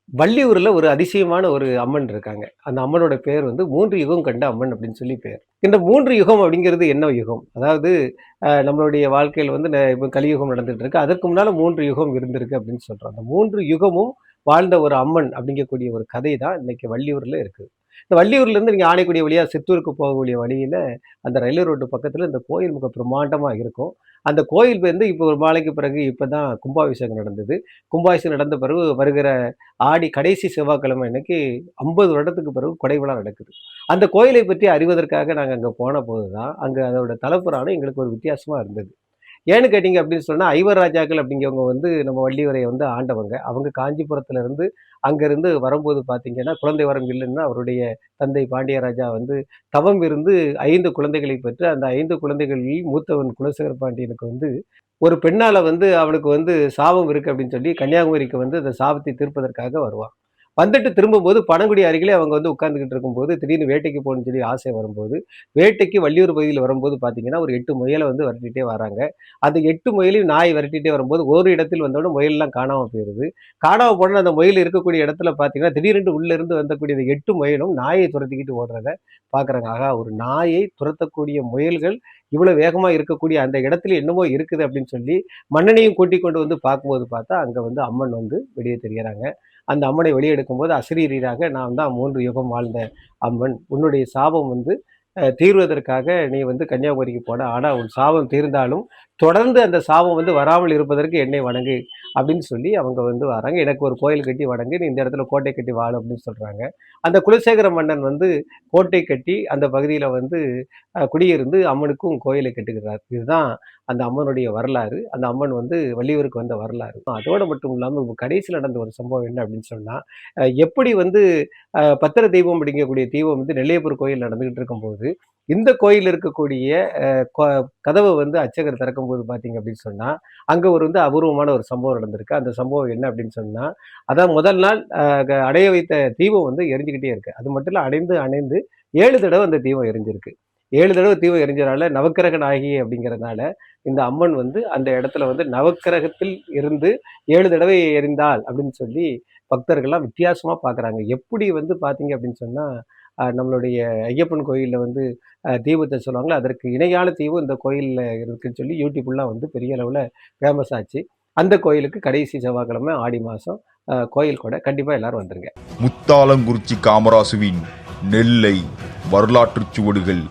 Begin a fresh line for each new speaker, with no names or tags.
வள்ளியூர்ல ஒரு அதிசயமான ஒரு அம்மன் இருக்காங்க. அந்த அம்மனோட பேர் வந்து 3 யுகம் கண்ட அம்மன் அப்படின்னு சொல்லி பேர். இந்த 3 யுகம் அப்படிங்கிறது என்ன யுகம்? அதாவது நம்மளுடைய வாழ்க்கையில வந்து இப்ப கலியுகம் நடந்துட்டு இருக்கு. அதற்கு முன்னால 3 யுகம் இருந்திருக்கு அப்படின்னு சொல்றோம். அந்த 3 யுகமும் வாழ்ந்த ஒரு அம்மன் அப்படிங்கக்கூடிய ஒரு கதை தான் இன்னைக்கு வள்ளியூர்ல இருக்கு. இந்த வள்ளியூர்ல இருந்து நீங்க ஆனைக்குடி வழியா சித்தூருக்கு போகக்கூடிய வழியில, அந்த ரயில்வே ரோட்டு பக்கத்துல இந்த கோயில் மிக பிரம்மாண்டமா இருக்கும். அந்த கோயில் வந்து இப்போ ஒரு மாலைக்கு பிறகு இப்பதான் கும்பாபிஷேகம் நடந்தது. கும்பாபிஷேகம் நடந்த பிறகு வருகிற ஆடி கடைசி செவ்வாய்க்கிழமை அன்னைக்கு 50 வருடத்துக்கு பிறகு கொடை விழா நடக்குது. அந்த கோயிலை பற்றி அறிவதற்காக நாங்க அங்க போனபோது தான், அங்க அதோட தலப்புராணம் எங்களுக்கு ஒரு வித்தியாசமா இருந்தது. ஏன்னு கேட்டீங்க அப்படின்னு சொன்னா, ஐவர் ராஜாக்கள் அப்படிங்கிறவங்க வந்து நம்ம வள்ளியூரை வந்து ஆண்டவங்க. அவங்க காஞ்சிபுரத்துல இருந்து அங்கிருந்து வரும்போது பார்த்தீங்கன்னா, குழந்தை வரம் இல்லைன்னு அவருடைய தந்தை பாண்டியராஜா வந்து தவம் இருந்து 5 குழந்தைகளை பெற்று, அந்த 5 குழந்தைகளில் மூத்தவன் குலசேகர பாண்டியனுக்கு வந்து ஒரு பெண்ணால வந்து அவனுக்கு வந்து சாபம் இருக்கு அப்படின்னு சொல்லி கன்னியாகுமரிக்கு வந்து அந்த சாபத்தை தீர்ப்பதற்காக வருவான். வந்துட்டு திரும்பும்போது பனங்குடி அருகிலே அவங்க வந்து உட்கார்ந்துகிட்டு இருக்கும்போது, திடீர்னு வேட்டைக்கு போகணும்னு சொல்லி ஆசை வரும்போது, வேட்டைக்கு வள்ளியூர் பகுதியில வரும்போது பார்த்தீங்கன்னா, ஒரு 8 முயல வந்து விரட்டிட்டே வராங்க. அந்த 8 முயலையும் நாய் விரட்டிட்டே வரும்போது, ஒரு இடத்தில் வந்தவுடனே முயல்லாம் காணாம போயிருது. காணாம போன அந்த முயல் இருக்கக்கூடிய இடத்துல பார்த்தீங்கன்னா, திடீரென்று உள்ள இருந்து வந்தக்கூடிய இந்த 8 முயலும் நாயை துரத்திக்கிட்டு ஓடுறத பார்க்குறாங்க. ஆகா! ஒரு நாயை துரத்தக்கூடிய முயல்கள் இவ்வளவு வேகமா இருக்கக்கூடிய அந்த இடத்துல என்னமோ இருக்குது அப்படின்னு சொல்லி, மன்னனையும் கூட்டிக் கொண்டு வந்து பார்க்கும்போது பார்த்தா, அங்க வந்து அம்மன் வந்து வெளியே தெரியிறாங்க. அந்த அம்மனை வெளியே எடுக்கும்போது அசரீரியாக நான் தான் 3 யுகம் வாழ்ந்த அம்மன். உன்னுடைய சாபம் வந்து தீர்வதற்காக நீ வந்து கன்னியாகுமரிக்கு போன. ஆனா உன் சாபம் தீர்ந்தாலும், தொடர்ந்து அந்த சாபம் வந்து வராமல் இருப்பதற்கு என்னை வணங்கு அப்படின்னு சொல்லி அவங்க வந்து வராங்க. எனக்கு ஒரு கோயில் கட்டி வணங்கு. நீ இந்த இடத்துல கோட்டை கட்டி வாழு அப்படின்னு சொல்றாங்க. அந்த குலசேகர மன்னன் வந்து கோட்டை கட்டி அந்த பகுதியில வந்து குடியிருந்து அம்மனுக்கும் கோயிலை கட்டுகிறார். இதுதான் அந்த அம்மனுடைய வரலாறு. அந்த அம்மன் வந்து வள்ளியூருக்கு வந்த வரலாறு. அதோட மட்டும் இல்லாம கடைசியில நடந்த ஒரு சம்பவம் என்ன அப்படின்னு சொன்னா, எப்படி வந்து பத்திர தீபம் அப்படிங்கக்கூடிய தீபம் வந்து நெல்லையப்பர் கோயில் நடந்துகிட்டு இருக்கும்போது, இந்த கோயில்ல இருக்கக்கூடிய அ கொ கதவ வந்து அர்ச்சகர் திறக்கும்போது பார்த்தீங்க அப்படின்னு சொன்னா, அங்க ஒரு வந்து அபூர்வமான ஒரு சம்பவம் நடந்திருக்கு. அந்த சம்பவம் என்ன அப்படின்னு சொன்னா, அதான் முதல் நாள் அடைய வைத்த தீபம் வந்து எரிஞ்சுகிட்டே இருக்கு. அது மட்டும் இல்ல அணைந்து அணைந்து 7 தடவ அந்த தீபம் எரிஞ்சிருக்கு. 7 தடவ தீபம் எரிஞ்சனால நவக்கிரக நாயகி அப்படிங்கிறதுனால, இந்த அம்மன் வந்து அந்த இடத்துல வந்து நவக்கிரகத்தில் இருந்து 7 தடவை எரிந்தாள் அப்படின்னு சொல்லி பக்தர்கள்லாம் வித்தியாசமா பார்க்குறாங்க. எப்படி வந்து பார்த்தீங்க அப்படின்னு சொன்னா, நம்மளுடைய ஐயப்பன் கோயில்ல வந்து தீபத்த சொல்லுவாங்கல்ல, அதற்கு இணையான தீபம் இந்த கோயில்ல இருக்குன்னு சொல்லி யூடியூப்லாம் வந்து பெரிய அளவுல ஃபேமஸ் ஆச்சு. அந்த கோயிலுக்கு கடைசி செவ்வாய்க்கிழமை ஆடி மாசம் கோயில் கொடை. கண்டிப்பா எல்லாரும் வந்துருங்க.
முத்தாலங்குறிச்சி காமராசுவின் நெல்லை வரலாற்றுச் சுவடுகள்.